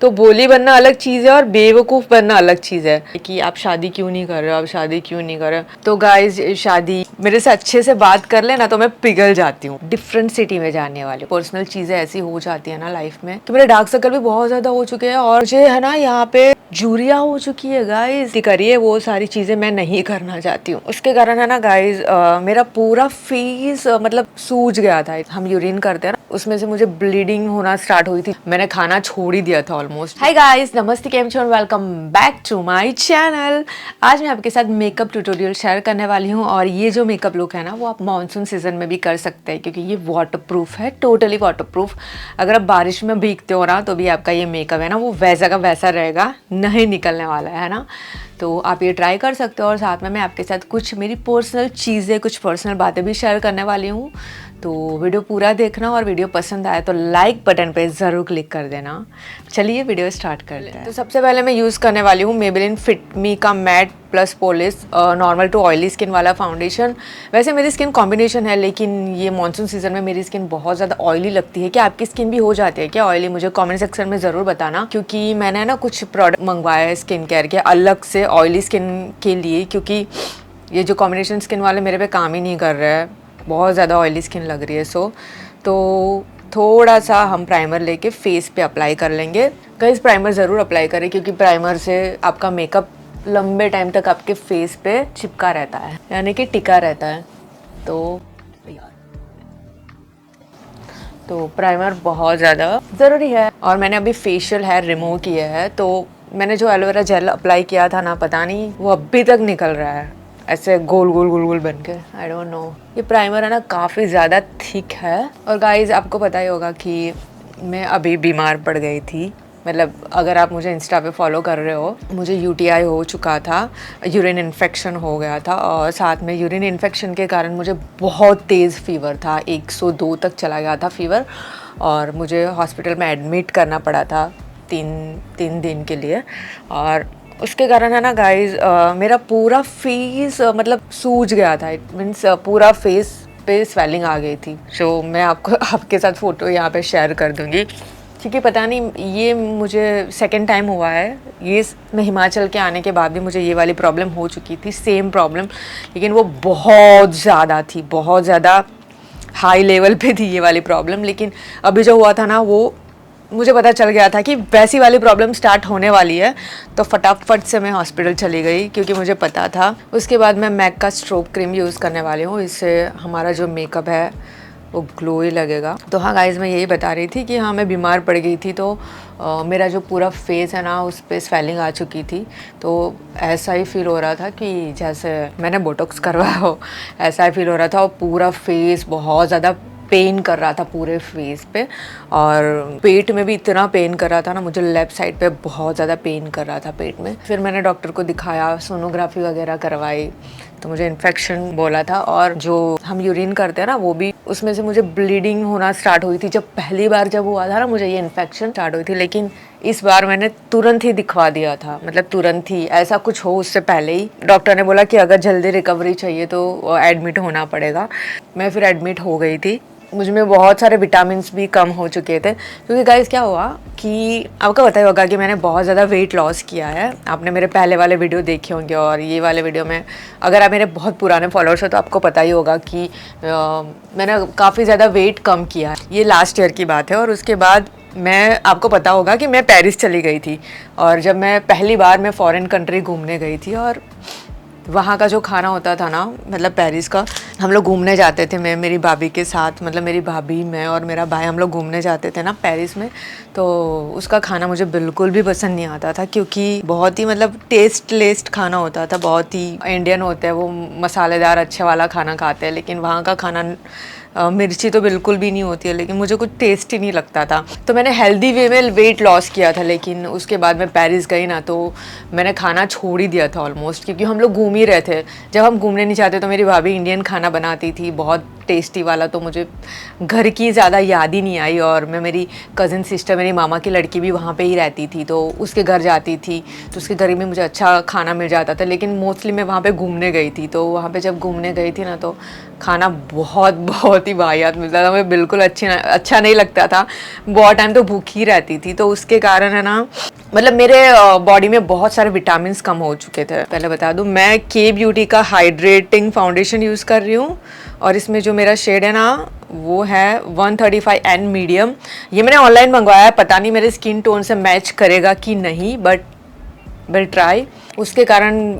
तो भोली बनना अलग चीज़ है और बेवकूफ़ बनना अलग चीज़ है कि आप शादी क्यों नहीं कर रहे हो, आप शादी क्यों नहीं कर रहे हो। तो गाइज शादी मेरे से अच्छे से बात कर ले ना तो मैं पिघल जाती हूँ। डिफरेंट सिटी में जाने वाली पर्सनल चीज़ें ऐसी हो जाती है ना लाइफ में कि मेरे डार्क सर्कल भी बहुत ज़्यादा हो चुके हैं और मुझे है ना यहाँ पे जूरिया हो चुकी है गाइज। करिए वो सारी चीज़ें मैं नहीं करना चाहती हूँ। उसके कारण है ना गाइज मेरा पूरा फेस मतलब सूज गया था। हम यूरिन करते हैं ना उसमें से मुझे ब्लीडिंग होना स्टार्ट हुई थी। मैंने खाना छोड़ ही दिया था ऑलमोस्ट। हाय गाइस, नमस्ते, केम छो, welcome back to my channel. आज मैं आपके साथ मेकअप ट्यूटोरियल शेयर करने वाली हूँ और ये जो मेकअप लुक है ना वो आप मानसून सीजन में भी कर सकते हैं क्योंकि ये वाटरप्रूफ है, टोटली वाटरप्रूफ। अगर आप बारिश में भीगते हो ना तो भी आपका ये मेकअप है ना वो वैसा का वैसा रहेगा, नहीं निकलने वाला है ना। तो आप ये ट्राई कर सकते हो और साथ में मैं आपके साथ कुछ मेरी पर्सनल चीज़ें, कुछ पर्सनल बातें भी शेयर करने वाली हूँ। तो वीडियो पूरा देखना और वीडियो पसंद आए तो लाइक बटन पे ज़रूर क्लिक कर देना। चलिए वीडियो स्टार्ट करते हैं। तो सबसे पहले मैं यूज़ करने वाली हूँ मेबेलिन फिट मी का matte plus polish normal to oily skin वाला फाउंडेशन। वैसे मेरी स्किन कॉम्बिनेशन है लेकिन ये मानसून सीजन में मेरी स्किन बहुत ज़्यादा ऑयली लगती है। क्या आपकी स्किन भी हो जाती है क्या ऑयली? मुझे कमेंट सेक्शन में ज़रूर बताना क्योंकि मैंने ना कुछ प्रोडक्ट मंगवाया है स्किन केयर के अलग से ऑयली स्किन के लिए, क्योंकि ये जो कॉम्बिनेशन स्किन वाले मेरे पे काम ही नहीं कर रहा है, बहुत ज़्यादा ऑयली स्किन लग रही है। तो थोड़ा सा हम प्राइमर लेके फेस पे अप्लाई कर लेंगे। गाइस प्राइमर ज़रूर अप्लाई करें क्योंकि प्राइमर से आपका मेकअप लंबे टाइम तक आपके फेस पे चिपका रहता है, यानी कि टिका रहता है। तो प्राइमर बहुत ज़्यादा ज़रूरी है। और मैंने अभी फेशियल हेयर रिमूव किया है तो मैंने जो एलोवेरा जेल अप्लाई किया था ना, पता नहीं वो अभी तक निकल रहा है ऐसे गोल गोल गोल गोल बन के। आई डोंट नो, ये प्राइमर है ना काफ़ी ज़्यादा थिक है। और गाइज आपको पता ही होगा कि मैं अभी बीमार पड़ गई थी। मतलब अगर आप मुझे इंस्टा पे फॉलो कर रहे हो, मुझे यूटीआई हो चुका था, यूरिन इन्फेक्शन हो गया था और साथ में यूरिन इन्फेक्शन के कारण मुझे बहुत तेज़ फीवर था, 102 तक चला गया था फीवर और मुझे हॉस्पिटल में एडमिट करना पड़ा था तीन दिन के लिए। और उसके कारण है ना गाइज मेरा पूरा फेस मतलब सूज गया था। इट मीन्स पूरा फेस पे स्वेलिंग आ गई थी। सो मैं आपके साथ फ़ोटो यहाँ पे शेयर कर दूँगी क्योंकि पता नहीं ये मुझे सेकंड टाइम हुआ है। ये मैं हिमाचल के आने के बाद भी मुझे ये वाली प्रॉब्लम हो चुकी थी, सेम प्रॉब्लम, लेकिन वो बहुत ज़्यादा थी, बहुत ज़्यादा हाई लेवल पे थी ये वाली प्रॉब्लम। लेकिन अभी जो हुआ था ना वो मुझे पता चल गया था कि वैसी वाली प्रॉब्लम स्टार्ट होने वाली है, तो फटाफट से मैं हॉस्पिटल चली गई क्योंकि मुझे पता था। उसके बाद मैं मैक का स्ट्रोब क्रीम यूज़ करने वाली हूँ, इससे हमारा जो मेकअप है वो ग्लो ही लगेगा। तो हाँ गाइज मैं यही बता रही थी कि हाँ मैं बीमार पड़ गई थी तो मेरा जो पूरा फेस है ना उस पर स्वेलिंग आ चुकी थी। तो ऐसा ही फील हो रहा था कि जैसे मैंने बोटॉक्स करवाया हो, ऐसा ही फील हो रहा था। और पूरा फेस बहुत ज़्यादा पेन कर रहा था पूरे फेस पे और पेट में भी इतना पेन कर रहा था ना, मुझे लेफ़्ट साइड पे बहुत ज़्यादा पेन कर रहा था पेट में। फिर मैंने डॉक्टर को दिखाया, सोनोग्राफी वगैरह करवाई तो मुझे इन्फेक्शन बोला था। और जो हम यूरिन करते हैं ना वो भी, उसमें से मुझे ब्लीडिंग होना स्टार्ट हुई थी। जब पहली बार जब हुआ था ना मुझे ये इन्फेक्शन स्टार्ट हुई थी, लेकिन इस बार मैंने तुरंत ही दिखवा दिया था, मतलब तुरंत ही, ऐसा कुछ हो उससे पहले ही। डॉक्टर ने बोला कि अगर जल्दी रिकवरी चाहिए तो एडमिट होना पड़ेगा। मैं फिर एडमिट हो गई थी। मुझ में बहुत सारे विटामिन भी कम हो चुके थे क्योंकि गाइस क्या हुआ कि आपको पता ही होगा कि मैंने बहुत ज़्यादा वेट लॉस किया है। आपने मेरे पहले वाले वीडियो देखे होंगे और ये वाले वीडियो में अगर आप मेरे बहुत पुराने फॉलोअर्स हो तो आपको पता ही होगा कि मैंने काफ़ी ज़्यादा वेट कम किया है। ये लास्ट ईयर की बात है। और उसके बाद मैं, आपको पता होगा कि मैं पेरिस चली गई थी और जब मैं पहली बार मैं फ़ॉरेन कंट्री घूमने गई थी और वहाँ का जो खाना होता था ना, मतलब पेरिस का, हम लोग घूमने जाते थे, मैं मेरी भाभी के साथ, मतलब मेरी भाभी, मैं और मेरा भाई, हम लोग घूमने जाते थे ना पेरिस में। तो उसका खाना मुझे बिल्कुल भी पसंद नहीं आता था क्योंकि बहुत ही मतलब टेस्टलेस खाना होता था, बहुत ही इंडियन होते हैं वो, मसालेदार अच्छे वाला खाना खाते हैं, लेकिन वहाँ का खाना मिर्ची तो बिल्कुल भी नहीं होती है, लेकिन मुझे कुछ टेस्ट ही नहीं लगता था। तो मैंने हेल्दी वे में वेट लॉस किया था, लेकिन उसके बाद मैं पेरिस गई ना तो मैंने खाना छोड़ ही दिया था ऑलमोस्ट, क्योंकि हम लोग घूम ही रहे थे। जब हम घूमने नहीं चाहते तो मेरी भाभी इंडियन खाना बनाती थी, बहुत टेस्टी वाला, तो मुझे घर की ज़्यादा याद ही नहीं आई। और मैं, मेरी कज़न सिस्टर, मेरी मामा की लड़की भी वहाँ पे ही रहती थी, तो उसके घर जाती थी, तो उसके घर में मुझे अच्छा खाना मिल जाता था। लेकिन मोस्टली मैं वहाँ पे घूमने गई थी, तो वहाँ पे जब घूमने गई थी ना, तो खाना बहुत बहुत ही वाहियात मिलता था, मुझे बिल्कुल अच्छा नहीं लगता था। बहुत टाइम तो भूखी रहती थी, तो उसके कारण है ना, मतलब मेरे बॉडी में बहुत सारे विटामिन कम हो चुके थे। पहले बता दूं, मैं के ब्यूटी का हाइड्रेटिंग फाउंडेशन यूज़ कर रही हूँ, और इसमें जो मेरा शेड है ना, वो है 135N मीडियम। ये मैंने ऑनलाइन मंगवाया है, पता नहीं मेरे स्किन टोन से मैच करेगा कि नहीं, बट विल ट्राई। उसके कारण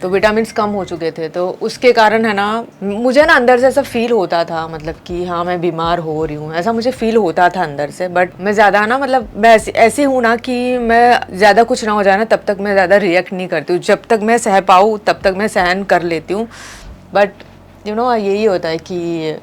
तो विटामिन कम हो चुके थे, तो उसके कारण है ना, मुझे ना अंदर से ऐसा फील होता था, मतलब कि हाँ मैं बीमार हो रही हूँ, ऐसा मुझे फील होता था अंदर से। बट मैं ज़्यादा ना, मतलब मैं ऐसी हूँ ना कि मैं ज़्यादा कुछ ना हो जाए ना, तब तक मैं ज़्यादा रिएक्ट नहीं करती हूँ। जब तक मैं सह पाऊँ तब तक मैं सहन कर लेती हूँ। बट यू नो, यही होता है कि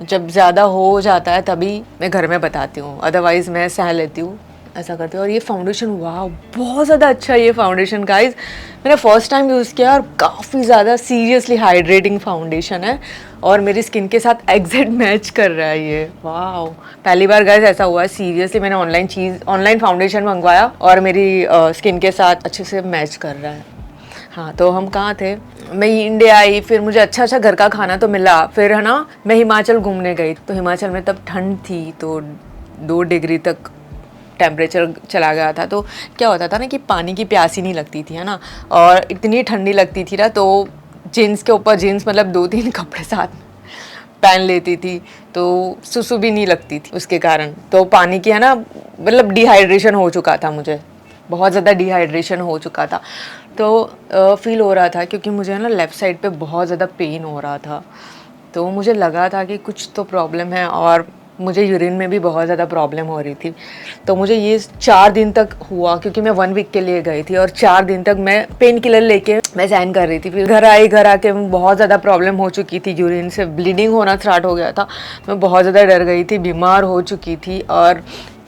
जब ज़्यादा हो जाता है तभी मैं घर में बताती हूँ, अदरवाइज़ मैं सह लेती हूँ, ऐसा करती हूँ। और ये फाउंडेशन, वाह बहुत ज़्यादा अच्छा है ये फाउंडेशन गाइज, मैंने फर्स्ट टाइम यूज़ किया और काफ़ी ज़्यादा सीरियसली हाइड्रेटिंग फाउंडेशन है, और मेरी स्किन के साथ एग्जैक्ट मैच कर रहा है ये। वाह, पहली बार गाइज ऐसा हुआ है सीरियसली, मैंने ऑनलाइन फाउंडेशन मंगवाया और मेरी स्किन के साथ अच्छे से मैच कर रहा है। हाँ, तो हम कहाँ थे, मैं इंडिया आई, फिर मुझे अच्छा घर का खाना तो मिला। फिर है ना, मैं हिमाचल घूमने गई, तो हिमाचल में तब ठंड थी, तो 2 डिग्री तक टेम्परेचर चला गया था। तो क्या होता था ना कि पानी की प्यास ही नहीं लगती थी, है ना, और इतनी ठंडी लगती थी ना, तो जीन्स के ऊपर जीन्स, मतलब 2-3 कपड़े साथ पहन लेती थी, तो सुसु भी नहीं लगती थी उसके कारण। तो पानी की है ना, मतलब डिहाइड्रेशन हो चुका था मुझे, बहुत ज़्यादा डिहाइड्रेशन हो चुका था। तो फील हो रहा था, क्योंकि मुझे ना लेफ़्ट साइड पे बहुत ज़्यादा पेन हो रहा था, तो मुझे लगा था कि कुछ तो प्रॉब्लम है, और मुझे यूरिन में भी बहुत ज़्यादा प्रॉब्लम हो रही थी। तो मुझे ये 4 दिन तक हुआ, क्योंकि मैं 1 वीक के लिए गई थी, और 4 दिन तक मैं पेन किलर लेके मैं सहन कर रही थी। फिर घर आके बहुत ज़्यादा प्रॉब्लम हो चुकी थी, यूरिन से ब्लीडिंग होना स्टार्ट हो गया था, मैं बहुत ज़्यादा डर गई थी, बीमार हो चुकी थी, और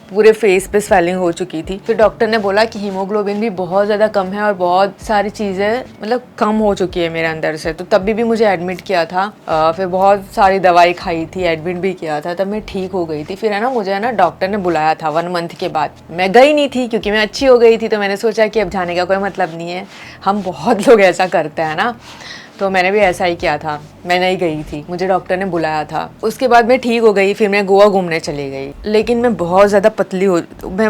पूरे फेस पे स्वेलिंग हो चुकी थी। फिर डॉक्टर ने बोला कि हीमोग्लोबिन भी बहुत ज़्यादा कम है, और बहुत सारी चीज़ें मतलब कम हो चुकी है मेरे अंदर से। तो तभी भी मुझे एडमिट किया था, फिर बहुत सारी दवाई खाई थी, एडमिट भी किया था, तब मैं ठीक हो गई थी। फिर है ना, मुझे है ना डॉक्टर ने बुलाया था 1 मंथ के बाद। मैं गई नहीं थी क्योंकि मैं अच्छी हो गई थी, तो मैंने सोचा कि अब जाने का कोई मतलब नहीं है, हम बहुत लोग ऐसा करते हैं ना, तो मैंने भी ऐसा ही किया था, मैं नहीं गई थी, मुझे डॉक्टर ने बुलाया था। उसके बाद मैं ठीक हो गई, फिर मैं गोवा घूमने चली गई। लेकिन मैं बहुत ज़्यादा पतली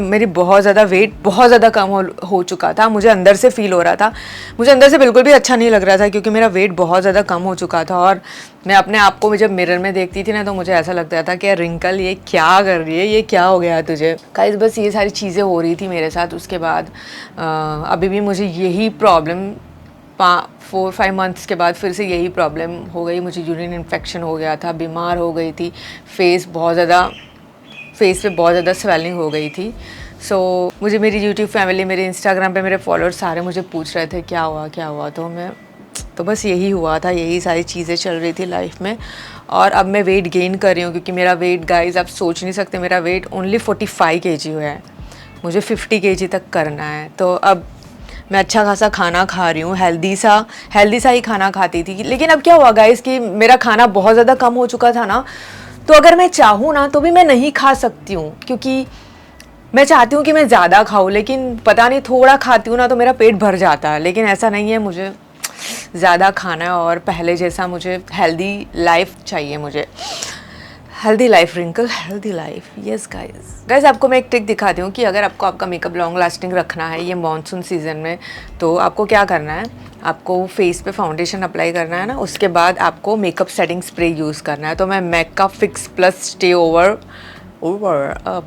मेरी बहुत ज़्यादा वेट बहुत ज़्यादा कम हो चुका था, मुझे अंदर से फील हो रहा था, मुझे अंदर से बिल्कुल भी अच्छा नहीं लग रहा था, क्योंकि मेरा वेट बहुत ज़्यादा कम हो चुका था। और मैं अपने आप को जब मिरर में देखती थी ना, तो मुझे ऐसा लगता था कि रिंकल ये क्या कर रही है, ये क्या हो गया तुझे गाइस। बस ये सारी चीज़ें हो रही थी मेरे साथ। उसके बाद अभी भी मुझे यही प्रॉब्लम 4-5 मंथ्स के बाद फिर से यही प्रॉब्लम हो गई, मुझे यूरिन इन्फेक्शन हो गया था, बीमार हो गई थी, फेस पे बहुत ज़्यादा स्वेलिंग हो गई थी। सो मुझे मेरी यूट्यूब फैमिली, मेरे इंस्टाग्राम पे मेरे फॉलोअर्स सारे मुझे पूछ रहे थे क्या हुआ, तो बस यही हुआ था, यही सारी चीज़ें चल रही थी लाइफ में। और अब मैं वेट गेन कर रही हूँ, क्योंकि मेरा वेट गाइज आप सोच नहीं सकते, मेरा वेट ओनली 45 kg है, मुझे 50 kg तक करना है। तो अब मैं अच्छा खासा खाना खा रही हूँ, हेल्दी सा ही खाना खाती थी। लेकिन अब क्या हुआ गाइस कि मेरा खाना बहुत ज़्यादा कम हो चुका था ना, तो अगर मैं चाहूँ ना तो भी मैं नहीं खा सकती हूँ, क्योंकि मैं चाहती हूँ कि मैं ज़्यादा खाऊँ, लेकिन पता नहीं थोड़ा खाती हूँ ना तो मेरा पेट भर जाता है। लेकिन ऐसा नहीं है, मुझे ज़्यादा खाना है, और पहले जैसा मुझे हेल्दी लाइफ चाहिए, मुझे healthy life, wrinkle healthy life. Yes guys आपको मैं एक ट्रिक दिखाती हूँ कि अगर आपको आपका मेकअप लॉन्ग लास्टिंग रखना है ये मॉनसून सीजन में, तो आपको क्या करना है, आपको फेस पे फाउंडेशन अप्लाई करना है ना, उसके बाद आपको मेकअप सेटिंग स्प्रे यूज़ करना है। तो मैं मैक का fix plus stay over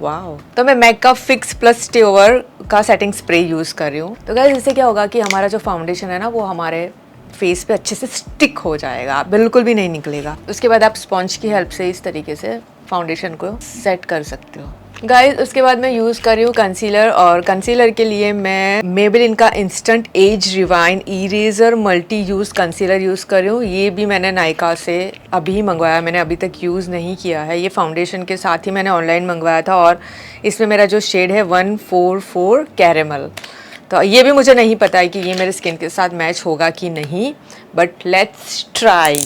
wow, तो मैं मैक का फिक्स प्लस स्टे ओवर का सेटिंग स्प्रे यूज़ कर रही हूँ। तो गाइस इससे क्या होगा कि हमारा जो फाउंडेशन है ना, वो हमारे फेस पे अच्छे से स्टिक हो जाएगा, बिल्कुल भी नहीं निकलेगा। उसके बाद आप स्पॉन्ज की हेल्प से इस तरीके से फाउंडेशन को सेट कर सकते हो गाइस। उसके बाद मैं यूज़ कर रही हूँ कंसीलर, और कंसीलर के लिए मैं मेबेलिन का instant as rewind eraser multi use concealer use कर रही हूँ। ये भी मैंने नायका से अभी मंगवाया, मैंने अभी तक यूज़ नहीं किया है। ये फाउंडेशन के साथ ही मैंने ऑनलाइन मंगवाया था, और इसमें मेरा जो शेड है 144 कैरेमल। तो ये भी मुझे नहीं पता है कि ये मेरे स्किन के साथ मैच होगा कि नहीं, बट लेट्स ट्राई।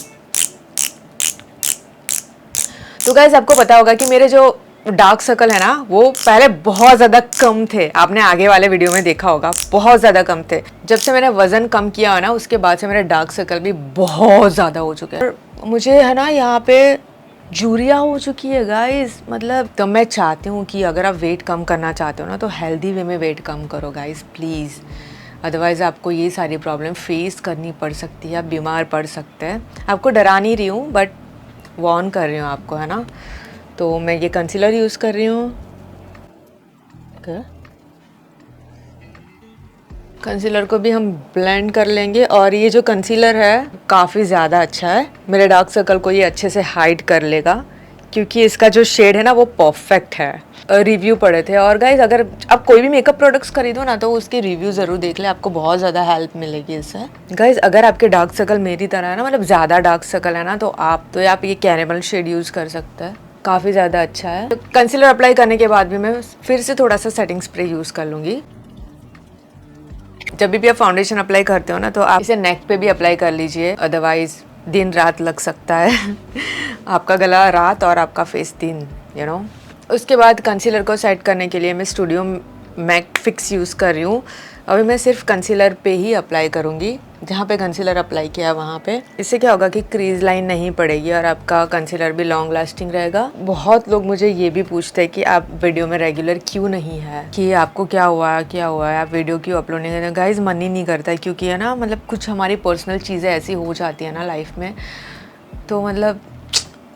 तो गाइस आपको पता होगा कि मेरे जो डार्क सर्कल है ना वो पहले बहुत ज़्यादा कम थे, आपने आगे वाले वीडियो में देखा होगा, बहुत ज़्यादा कम थे। जब से मैंने वज़न कम किया है ना उसके बाद से मेरे डार्क सर्कल भी बहुत ज़्यादा हो चुके हैं। मुझे है ना यहाँ पे जूरिया हो चुकी है गाइस, मतलब तो मैं चाहती हूँ कि अगर आप वेट कम करना चाहते हो ना तो हेल्दी वे में वेट कम करो गाइस प्लीज़, अदरवाइज़ आपको ये सारी प्रॉब्लम फेस करनी पड़ सकती है, आप बीमार पड़ सकते हैं। आपको डरा नहीं रही हूँ बट वार्न कर रही हूँ आपको, है ना। तो मैं ये कंसीलर यूज़ कर रही हूँ, कंसीलर को भी हम ब्लेंड कर लेंगे। और ये जो कंसीलर है काफ़ी ज़्यादा अच्छा है, मेरे डार्क सर्कल को ये अच्छे से हाइड कर लेगा क्योंकि इसका जो शेड है ना वो परफेक्ट है। रिव्यू पढ़े थे। और गाइज अगर आप कोई भी मेकअप प्रोडक्ट्स खरीदो ना तो उसकी रिव्यू ज़रूर देख ले, आपको बहुत ज़्यादा हेल्प मिलेगी इससे। गाइज अगर आपके डार्क सर्कल मेरी तरह है ना, मतलब ज़्यादा डार्क सर्कल है ना, तो आप ये कैरेमल शेड यूज़ कर सकते हैं, काफ़ी ज़्यादा अच्छा है। कंसीलर अप्लाई करने के बाद भी मैं फिर से थोड़ा सा सेटिंग स्प्रे यूज़ कर लूँगी। जब भी आप फाउंडेशन अप्लाई करते हो ना तो आप इसे नेक पे भी अप्लाई कर लीजिए, अदरवाइज दिन रात लग सकता है आपका गला रात और आपका फेस दिन, यू नो। उसके बाद कंसीलर को सेट करने के लिए मैं स्टूडियो मैक फिक्स यूज़ कर रही हूँ। अभी मैं सिर्फ कंसीलर पे ही अप्लाई करूँगी, जहाँ पे कंसीलर अप्लाई किया है वहाँ पे। इससे क्या होगा कि क्रीज लाइन नहीं पड़ेगी और आपका कंसीलर भी लॉन्ग लास्टिंग रहेगा। बहुत लोग मुझे ये भी पूछते हैं कि आप वीडियो में रेगुलर क्यों नहीं है, कि आपको क्या हुआ है, आप वीडियो क्यों अपलोड नहीं करते। गाइज मन ही नहीं करता है क्योंकि है ना, मतलब कुछ हमारी पर्सनल चीज़ें ऐसी हो जाती है ना लाइफ में, तो मतलब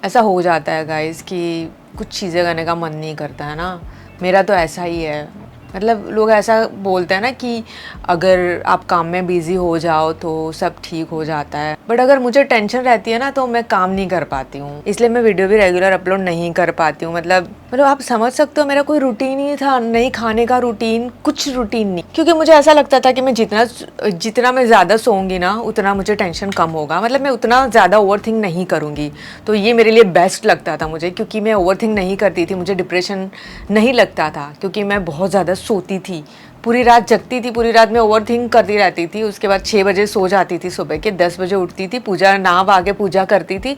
ऐसा हो जाता है गाइज कि कुछ चीज़ें करने का मन नहीं करता है ना। मेरा तो ऐसा ही है, मतलब लोग ऐसा बोलते हैं ना कि अगर आप काम में बिजी हो जाओ तो सब ठीक हो जाता है, बट अगर मुझे टेंशन रहती है ना तो मैं काम नहीं कर पाती हूँ, इसलिए मैं वीडियो भी रेगुलर अपलोड नहीं कर पाती हूँ। मतलब आप समझ सकते हो, मेरा कोई रूटीन ही था नहीं, खाने का रूटीन, कुछ रूटीन नहीं, क्योंकि मुझे ऐसा लगता था कि मैं जितना मैं ज़्यादा सोऊंगी ना उतना मुझे टेंशन कम होगा, मतलब मैं उतना ज़्यादा ओवर थिंक नहीं करूँगी, तो ये मेरे लिए बेस्ट लगता था मुझे, क्योंकि मैं ओवर थिंक नहीं करती थी, मुझे डिप्रेशन नहीं लगता था, क्योंकि मैं बहुत ज़्यादा सोती थी, पूरी रात जगती थी, पूरी रात में ओवर थिंक करती रहती थी। उसके बाद 6 बजे सो जाती थी, सुबह के 10 बजे उठती थी, पूजा नहा आगे पूजा करती थी,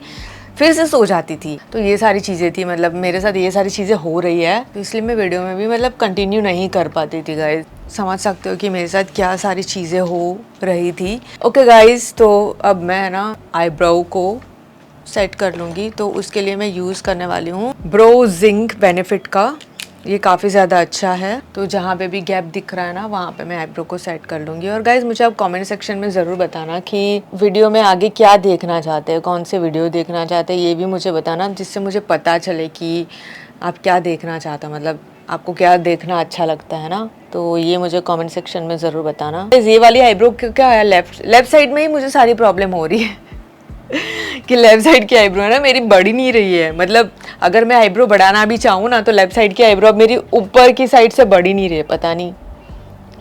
फिर से सो जाती थी। तो ये सारी चीज़ें थी, मतलब मेरे साथ ये सारी चीज़ें हो रही है, तो इसलिए मैं वीडियो में भी मतलब कंटिन्यू नहीं कर पाती थी गाइज। समझ सकते हो कि मेरे साथ क्या सारी चीज़ें हो रही थी। ओके गाइज, तो अब मैं ना आईब्रो को सेट कर लूँगी, तो उसके लिए मैं यूज़ करने वाली हूँ ब्रो जिंक बेनिफिट का, ये काफ़ी ज़्यादा अच्छा है। तो जहाँ पे भी गैप दिख रहा है ना वहाँ पे मैं आईब्रो को सेट कर लूँगी। और गाइज मुझे आप कमेंट सेक्शन में ज़रूर बताना कि वीडियो में आगे क्या देखना चाहते हैं, कौन से वीडियो देखना चाहते हैं, ये भी मुझे बताना, जिससे मुझे पता चले कि आप क्या देखना चाहते हो, मतलब आपको क्या देखना अच्छा लगता है ना। तो ये मुझे कमेंट सेक्शन में ज़रूर बताना। ये वाली आईब्रो क्या है, लेफ्ट साइड में ही मुझे सारी प्रॉब्लम हो रही है कि लेफ्ट साइड की आईब्रो है ना मेरी बढ़ नहीं रही है, मतलब अगर मैं आईब्रो बढ़ाना भी चाहूँ ना तो लेफ्ट साइड की आईब्रो अब मेरी ऊपर की साइड से बढ़ ही नहीं रही है, पता नहीं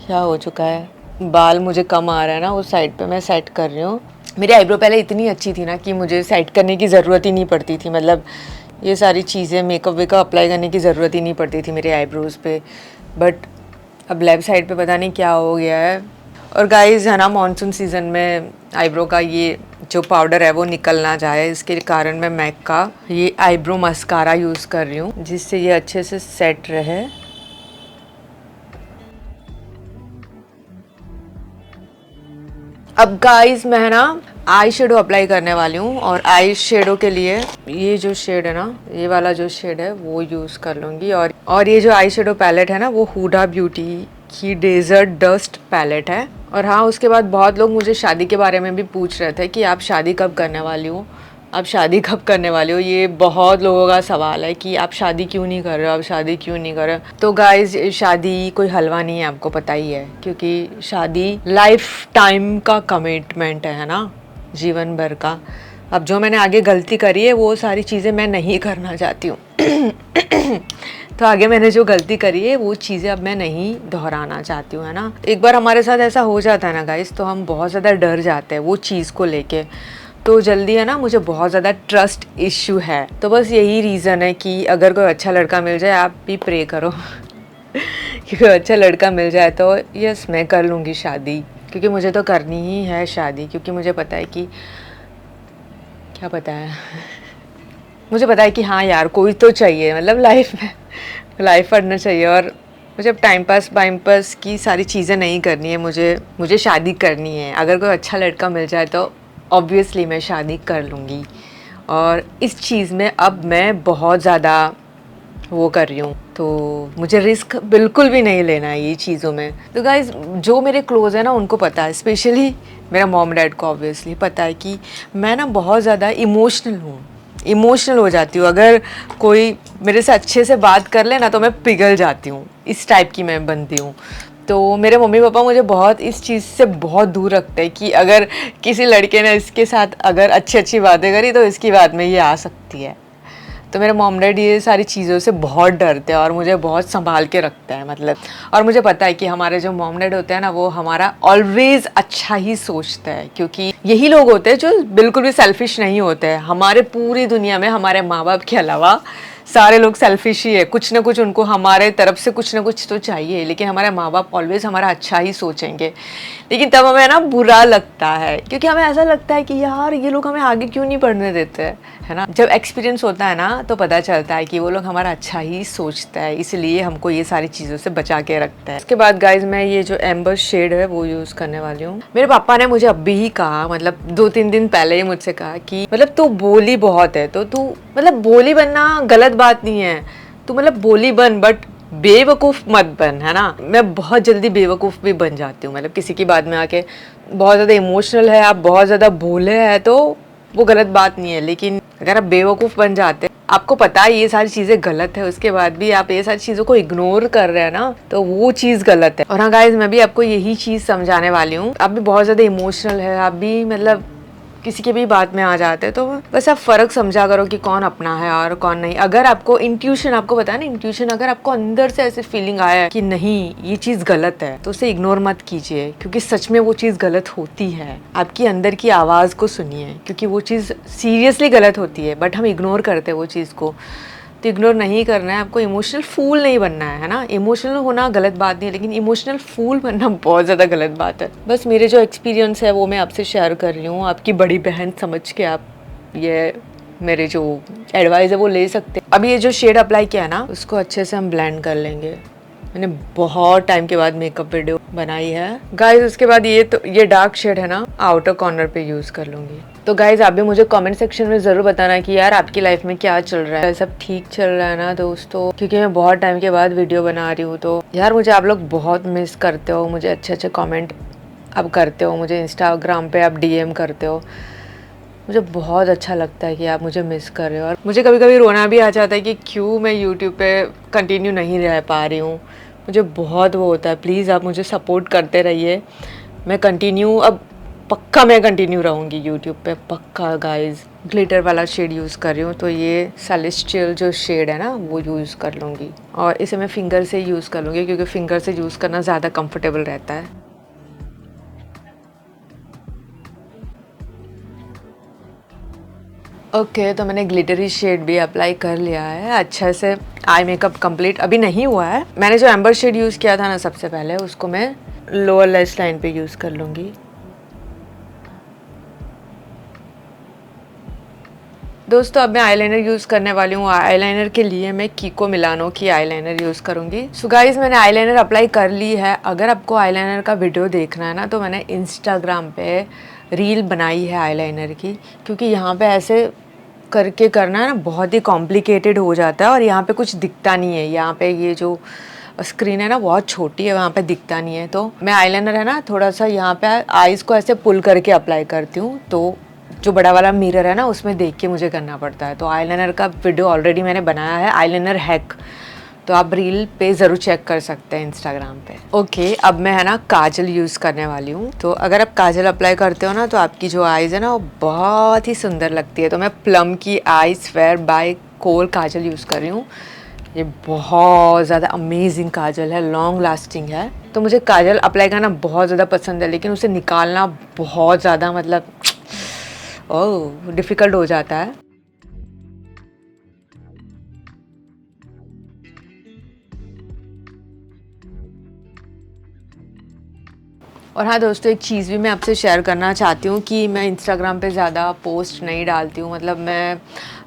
क्या हो चुका है। बाल मुझे कम आ रहा है ना उस साइड पे, मैं सेट कर रही हूँ। मेरी आईब्रो पहले इतनी अच्छी थी ना कि मुझे सेट करने की ज़रूरत ही नहीं पड़ती थी, मतलब ये सारी चीज़ें मेकअप वेकअप अप्लाई करने की ज़रूरत ही नहीं पड़ती थी मेरे आईब्रोज़ पे, बट अब लेफ्ट साइड पे पता नहीं क्या हो गया है। और गाइस है ना, मॉनसून सीज़न में आईब्रो का ये जो पाउडर है वो निकल ना जाए, इसके कारण मैं मैक का ये आईब्रो मस्कारा यूज़ कर रही हूँ, जिससे ये अच्छे से सेट रहे। अब गाइस मैं ना आई शेडो अप्लाई करने वाली हूँ, और आई शेडो के लिए ये जो शेड है ना, ये वाला जो शेड है वो यूज़ कर लूँगी। और ये जो आई शेडो पैलेट है ना वो हुडा ब्यूटी की डेजर्ट डस्ट पैलेट है। और हाँ, उसके बाद बहुत लोग मुझे शादी के बारे में भी पूछ रहे थे कि आप शादी कब करने वाली हो, आप शादी कब करने वाले हो। ये बहुत लोगों का सवाल है कि आप शादी क्यों नहीं कर रहे हो, आप शादी क्यों नहीं कर रहे हो। तो गाइज शादी कोई हलवा नहीं है, आपको पता ही है, क्योंकि शादी लाइफ टाइम का कमिटमेंट है ना, जीवन भर का। अब जो मैंने आगे गलती करी है वो सारी चीज़ें मैं नहीं करना चाहती हूँ तो आगे मैंने जो गलती करी है वो चीज़ें अब मैं नहीं दोहराना चाहती हूँ, है ना। एक बार हमारे साथ ऐसा हो जाता है ना गाइस, तो हम बहुत ज़्यादा डर जाते हैं वो चीज़ को लेके, तो जल्दी है ना, मुझे बहुत ज़्यादा ट्रस्ट इश्यू है। तो बस यही रीज़न है कि अगर कोई अच्छा लड़का मिल जाए, आप भी प्रे करो कि कोई अच्छा लड़का मिल जाए तो यस मैं कर लूँगी शादी, क्योंकि मुझे तो करनी ही है शादी, क्योंकि मुझे पता है कि क्या पता है मुझे पता है कि हाँ यार कोई तो चाहिए, मतलब लाइफ में लाइफ पढ़ना चाहिए। और मुझे अब टाइम पास की सारी चीज़ें नहीं करनी है, मुझे शादी करनी है। अगर कोई अच्छा लड़का मिल जाए तो ऑब्वियसली मैं शादी कर लूँगी। और इस चीज़ में अब मैं बहुत ज़्यादा वो कर रही हूँ, तो मुझे रिस्क बिल्कुल भी नहीं लेना है ये चीज़ों में। तो गाइज जो मेरे क्लोज है ना उनको पता है, स्पेशली मेरा मॉम डैड को ऑब्वियसली पता है कि मैं ना बहुत ज़्यादा इमोशनल हो जाती हूँ। अगर कोई मेरे से अच्छे से बात कर ले ना तो मैं पिघल जाती हूँ, इस टाइप की मैं बनती हूँ। तो मेरे मम्मी पापा मुझे बहुत इस चीज़ से बहुत दूर रखते हैं कि अगर किसी लड़के ने इसके साथ अगर अच्छी अच्छी बातें करी तो इसकी बात में ये आ सकती है। तो मेरे मॉम डैड ये सारी चीज़ों से बहुत डरते हैं और मुझे बहुत संभाल के रखते हैं, मतलब। और मुझे पता है कि हमारे जो मॉम डैड होते हैं ना वो हमारा ऑलवेज अच्छा ही सोचते हैं, क्योंकि यही लोग होते हैं जो बिल्कुल भी सेल्फिश नहीं होते हैं। हमारे पूरी दुनिया में हमारे माँ बाप के अलावा सारे लोग सेल्फिश ही है, कुछ ना कुछ उनको हमारे तरफ से कुछ ना कुछ तो चाहिए, लेकिन हमारे माँ बाप ऑलवेज हमारा अच्छा ही सोचेंगे। लेकिन तब हमें ना बुरा लगता है, क्योंकि हमें ऐसा लगता है कि यार ये लोग हमें आगे क्यों नहीं पढ़ने देते, है ना। जब एक्सपीरियंस होता है ना तो पता चलता है कि वो लोग हमारा अच्छा ही सोचता है, इसलिए हमको ये सारी चीज़ों से बचा के रखता है। उसके बाद गाइज मैं ये जो एम्बर शेड है वो यूज़ करने वाली हूँ। मेरे पापा ने मुझे अभी ही कहा, मतलब 2-3 दिन पहले ही मुझसे कहा कि मतलब तू बोली बहुत है, तो तू मतलब बोली बनना गलत बात नहीं है, तू मतलब बोली बन, बट बेवकूफ़ मत बन, है ना। मैं बहुत जल्दी बेवकूफ़ भी बन जाती हूँ, मतलब किसी की बात में आके बहुत ज़्यादा इमोशनल है, आप बहुत ज़्यादा भोले हैं तो वो गलत बात नहीं है। लेकिन अगर आप बेवकूफ़ बन जाते हैं, आपको पता है ये सारी चीज़ें गलत है, उसके बाद भी आप ये सारी चीज़ों को इग्नोर कर रहे हैं ना, तो वो चीज़ गलत है। और हाँ गाइज मैं भी आपको यही चीज़ समझाने वाली हूँ। आप भी बहुत ज़्यादा इमोशनल है, आप भी मतलब किसी की भी बात में आ जाते हैं, तो बस आप फ़र्क समझा करो कि कौन अपना है और कौन नहीं। अगर आपको इंट्यूशन, आपको पता है ना इंट्यूशन, अगर आपको अंदर से ऐसे फीलिंग आया है कि नहीं ये चीज़ गलत है तो उसे इग्नोर मत कीजिए, क्योंकि सच में वो चीज़ गलत होती है। आपकी अंदर की आवाज़ को सुनिए, क्योंकि वो चीज़ सीरियसली गलत होती है, बट हम इग्नोर करते हैं वो चीज़ को। तो इग्नोर नहीं करना है, आपको इमोशनल फूल नहीं बनना है ना। इमोशनल होना गलत बात नहीं है, लेकिन इमोशनल फूल बनना बहुत ज़्यादा गलत बात है। बस मेरे जो एक्सपीरियंस है वो मैं आपसे शेयर कर रही हूँ, आपकी बड़ी बहन समझ के आप ये मेरे जो एडवाइस है वो ले सकते हैं। अभी ये जो शेड अप्लाई किया है ना उसको अच्छे से हम ब्लेंड कर लेंगे। मैंने बहुत टाइम के बाद मेकअप वीडियो बनाई है गाइज। उसके बाद ये डार्क शेड है ना आउटर कॉर्नर पे यूज़ कर लूँगी। तो गाइज आप भी मुझे कमेंट सेक्शन में ज़रूर बताना कि यार आपकी लाइफ में क्या चल रहा है, सब ठीक चल रहा है ना दोस्तों, क्योंकि मैं बहुत टाइम के बाद वीडियो बना रही हूँ। तो यार मुझे आप लोग बहुत मिस करते हो, मुझे अच्छे अच्छे कमेंट आप करते हो, मुझे इंस्टाग्राम पे आप डीएम करते हो, मुझे बहुत अच्छा लगता है कि आप मुझे मिस कर रहे हो। और मुझे कभी कभी रोना भी आ जाता है कि क्यों मैं यूट्यूब पे कंटिन्यू नहीं रह पा रही हूँ। मुझे बहुत वो होता है, प्लीज़ आप मुझे सपोर्ट करते रहिए। मैं कंटिन्यू अब पक्का मैं कंटिन्यू रहूँगी यूट्यूब पे, पक्का गाइस। ग्लिटर वाला शेड यूज़ कर रही हूँ, तो ये सेलेस्टियल जो शेड है ना वो यूज़ कर लूँगी। और इसे मैं फिंगर से यूज़ कर लूँगी, क्योंकि फिंगर से यूज़ करना ज़्यादा कंफर्टेबल रहता है। ओके तो मैंने ग्लिटरी शेड भी अप्लाई कर लिया है अच्छे से। आई मेकअप कंप्लीट अभी नहीं हुआ है। मैंने जो एम्बर शेड यूज़ किया था ना सबसे पहले, उसको मैं लोअर लैश लाइन पे यूज़ कर लूँगी। दोस्तों अब मैं आईलाइनर यूज़ करने वाली हूँ। आईलाइनर के लिए मैं कीको मिलानो की आईलाइनर यूज़ करूँगी। सो गाइस मैंने आईलाइनर अप्लाई कर ली है। अगर आपको आईलाइनर का वीडियो देखना है ना तो मैंने इंस्टाग्राम पे रील बनाई है आईलाइनर की, क्योंकि यहाँ पे ऐसे करके करना है ना बहुत ही कॉम्प्लिकेटेड हो जाता है और यहाँ पे कुछ दिखता नहीं है। यहाँ पे ये जो स्क्रीन है ना बहुत छोटी है, वहाँ पे दिखता नहीं है। तो मैं आईलाइनर है ना थोड़ा सा यहाँ पे आईज़ को ऐसे पुल करके अप्लाई करती हूँ, तो जो बड़ा वाला मिरर है ना उसमें देख के मुझे करना पड़ता है। तो आईलाइनर का वीडियो ऑलरेडी मैंने बनाया है, आईलाइनर हैक, तो आप रील पे ज़रूर चेक कर सकते हैं इंस्टाग्राम पे। ओके अब मैं है ना काजल यूज़ करने वाली हूँ। तो अगर आप काजल अप्लाई करते हो ना तो आपकी जो आईज़ है ना वो बहुत ही सुंदर लगती है। तो मैं प्लम की eye swear by kohl kajal use कर रही हूँ। ये बहुत ज़्यादा अमेजिंग काजल है, लॉन्ग लास्टिंग है। तो मुझे काजल अप्लाई करना बहुत ज़्यादा पसंद है, लेकिन उसे निकालना बहुत ज़्यादा मतलब ओह डिफ़िकल्ट हो जाता है। और हाँ दोस्तों, एक चीज़ भी मैं आपसे शेयर करना चाहती हूँ कि मैं इंस्टाग्राम पे ज़्यादा पोस्ट नहीं डालती हूँ, मतलब मैं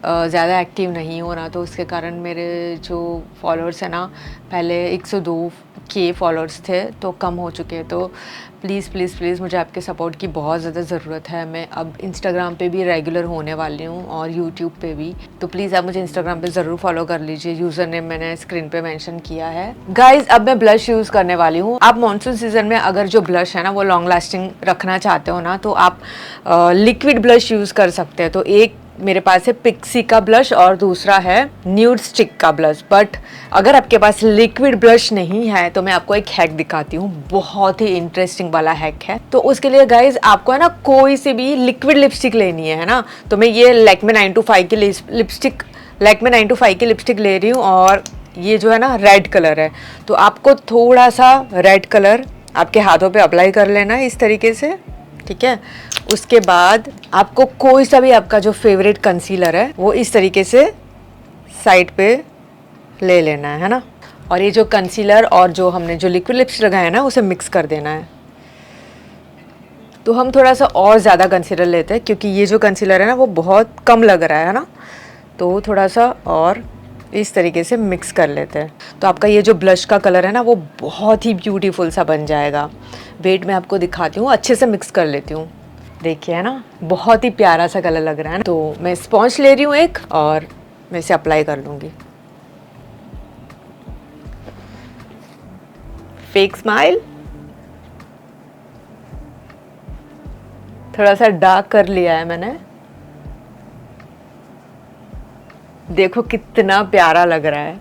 ज़्यादा एक्टिव नहीं हूँ ना, तो उसके कारण मेरे जो फॉलोअर्स हैं ना, पहले 102 के फॉलोअर्स थे तो कम हो चुके हैं। तो प्लीज़ प्लीज़ प्लीज़ मुझे आपके सपोर्ट की बहुत ज़्यादा ज़रूरत है। मैं अब इंस्टाग्राम पे भी रेगुलर होने वाली हूँ और यूट्यूब पे भी, तो प्लीज़ आप मुझे इंस्टाग्राम पे ज़रूर फॉलो कर लीजिए। यूज़र नेम मैंने स्क्रीन पे मेंशन किया है। गाइज, अब मैं ब्लश यूज़ करने वाली हूँ। आप मॉनसून सीजन में अगर जो ब्लश है ना वो लॉन्ग लास्टिंग रखना चाहते हो ना, तो आप लिक्विड ब्लश यूज़ कर सकते हैं। तो एक मेरे पास है पिक्सी का ब्लश और दूसरा है न्यूड स्टिक का ब्लश। बट अगर आपके पास लिक्विड ब्लश नहीं है तो मैं आपको एक हैक दिखाती हूँ, बहुत ही इंटरेस्टिंग वाला हैक है। तो उसके लिए गाइज आपको है ना कोई सी भी लिक्विड लिपस्टिक लेनी है ना। तो मैं ये लैक्मे 925 की लिपस्टिक ले रही हूँ और ये जो है ना रेड कलर है। तो आपको थोड़ा सा रेड कलर आपके हाथों पे अप्लाई कर लेना है इस तरीके से, ठीक है। उसके बाद आपको कोई सा भी आपका जो फेवरेट कंसीलर है वो इस तरीके से साइड पे ले लेना है ना। और ये जो कंसीलर और जो हमने जो लिक्विड लिपस्टिक लगाया है ना उसे मिक्स कर देना है। तो हम थोड़ा सा और ज़्यादा कंसीलर लेते हैं क्योंकि ये जो कंसीलर है ना वो बहुत कम लग रहा है ना, तो थोड़ा सा और इस तरीके से मिक्स कर लेते हैं। तो आपका ये जो ब्लश का कलर है ना वो बहुत ही ब्यूटीफुल सा बन जाएगा। वेट मैं आपको दिखाती हूँ, अच्छे से मिक्स कर लेती हूँ। देखिए है ना, बहुत ही प्यारा सा कलर लग रहा है ना। तो मैं स्पॉन्ज ले रही हूँ एक और मैं इसे अप्लाई कर लूँगी। फेक स्माइल, थोड़ा सा डार्क कर लिया है मैंने। देखो कितना प्यारा लग रहा है।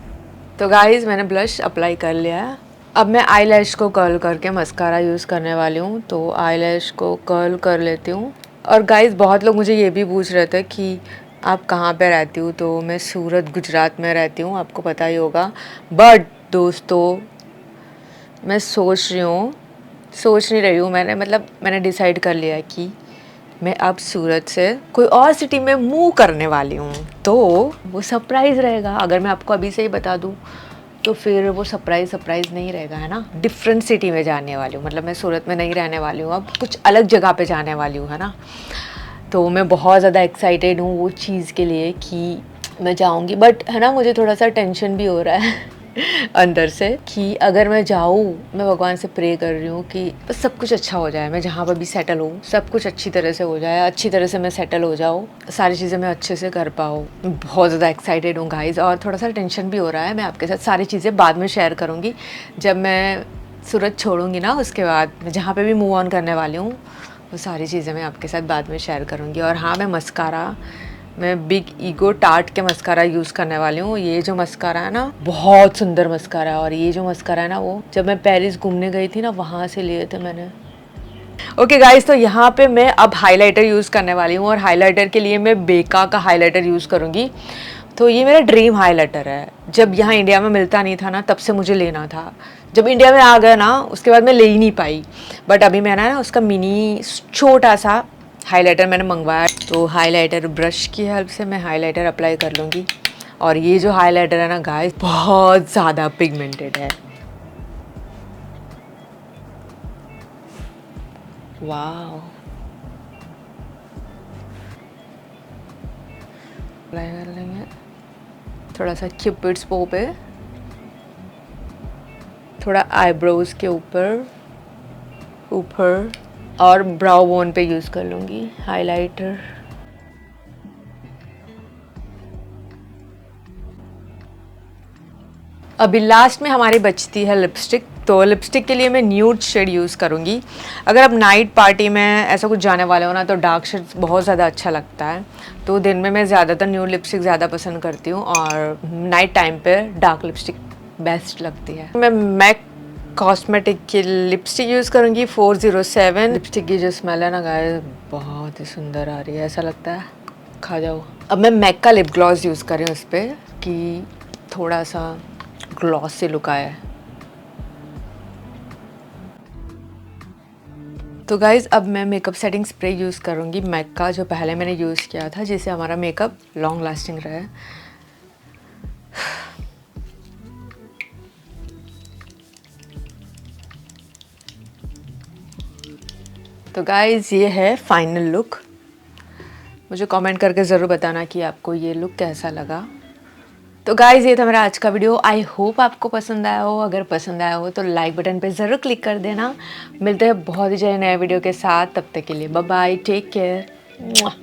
तो गाइस मैंने ब्लश अप्लाई कर लिया है। अब मैं आईलैश को कर्ल करके मस्कारा यूज़ करने वाली हूँ। तो आईलैश को कर्ल कर लेती हूँ। और गाइस बहुत लोग मुझे ये भी पूछ रहे थे कि आप कहाँ पे रहती हो, तो मैं सूरत गुजरात में रहती हूँ, आपको पता ही होगा। बट दोस्तों मैं सोच नहीं रही हूँ, मैंने डिसाइड कर लिया है कि मैं अब सूरत से कोई और सिटी में मूव करने वाली हूँ। तो वो सरप्राइज़ रहेगा, अगर मैं आपको अभी से ही बता दूँ तो फिर वो सरप्राइज़ नहीं रहेगा, है ना। डिफरेंट सिटी में जाने वाली हूँ, मतलब मैं सूरत में नहीं रहने वाली हूँ, अब कुछ अलग जगह पे जाने वाली हूँ, है ना। तो मैं बहुत ज़्यादा एक्साइटेड हूँ वो चीज़ के लिए कि मैं जाऊँगी। बट है ना, मुझे थोड़ा सा टेंशन भी हो रहा है अंदर से कि अगर मैं जाऊँ, मैं भगवान से प्रे कर रही हूँ कि बस सब कुछ अच्छा हो जाए, मैं जहाँ पर भी सेटल हूँ सब कुछ अच्छी तरह से हो जाए, अच्छी तरह से मैं सेटल हो जाऊँ, सारी चीज़ें मैं अच्छे से कर पाऊँ। बहुत ज़्यादा एक्साइटेड हूँ गाइज़, और थोड़ा सा टेंशन भी हो रहा है। मैं आपके साथ सारी चीज़ें बाद में शेयर करूँगी जब मैं सूरत छोड़ूंगी ना, उसके बाद मैं जहाँ पे भी मूव ऑन करने वाली हूँ वो सारी चीज़ें मैं आपके साथ बाद में शेयर करूँगी। और हाँ, मैं बिग ईगो टार्ट के मस्कारा यूज़ करने वाली हूँ। ये जो मस्कारा है ना बहुत सुंदर मस्कारा है, और ये जो मस्कारा है ना वो जब मैं पेरिस घूमने गई थी ना वहाँ से लिए थे मैंने। ओके गाइस, तो यहाँ पे मैं अब हाइलाइटर यूज़ करने वाली हूँ, और हाइलाइटर के लिए मैं बेका का हाइलाइटर यूज़ करूँगी। तो ये मेरा ड्रीम हाइलाइटर है, जब यहाँ इंडिया में मिलता नहीं था ना तब से मुझे लेना था। जब इंडिया में आ गया ना उसके बाद मैं ले ही नहीं पाई, बट अभी मैंने ना उसका मिनी छोटा सा हाइलाइटर मैंने मंगवाया। तो हाइलाइटर ब्रश की हेल्प से मैं हाइलाइटर अप्लाई कर लूँगी। और ये जो हाइलाइटर है ना गाइस बहुत ज़्यादा पिगमेंटेड है। वाह, अप्लाई कर लेंगे थोड़ा सा क्यूपिड्स बो पे, थोड़ा आईब्रोज के ऊपर और ब्राउ बोन पे यूज़ कर लूँगी हाइलाइटर। अभी लास्ट में हमारी बचती है लिपस्टिक। तो लिपस्टिक के लिए मैं न्यूड शेड यूज़ करूँगी। अगर आप नाइट पार्टी में ऐसा कुछ जाने वाले हो ना तो डार्क शेड बहुत ज़्यादा अच्छा लगता है। तो दिन में मैं ज़्यादातर न्यूड लिपस्टिक ज़्यादा पसंद करती हूँ, और नाइट टाइम पे डार्क लिपस्टिक बेस्ट लगती है। मैं मैक कॉस्मेटिक की लिपस्टिक यूज़ करूँगी 407। लिपस्टिक की जो स्मेल है ना गाइस बहुत ही सुंदर आ रही है, ऐसा लगता है खा जाओ। अब मैं मैक का लिप ग्लॉस यूज़ कर रही हूँ उस पर कि थोड़ा सा ग्लॉस से लुक आया है। तो गाइज़ अब मैं मेकअप सेटिंग स्प्रे यूज़ करूँगी मैक का, जो पहले मैंने यूज़ किया था, जिससे हमारा मेकअप लॉन्ग लास्टिंग रहे। तो गाइज ये है फाइनल लुक। मुझे कमेंट करके ज़रूर बताना कि आपको ये लुक कैसा लगा। तो गाइज ये था मेरा आज का वीडियो। आई होप आपको पसंद आया हो। अगर पसंद आया हो तो लाइक बटन पे ज़रूर क्लिक कर देना। मिलते हैं बहुत ही जल्द नए वीडियो के साथ। तब तक के लिए बाय बाय, टेक केयर।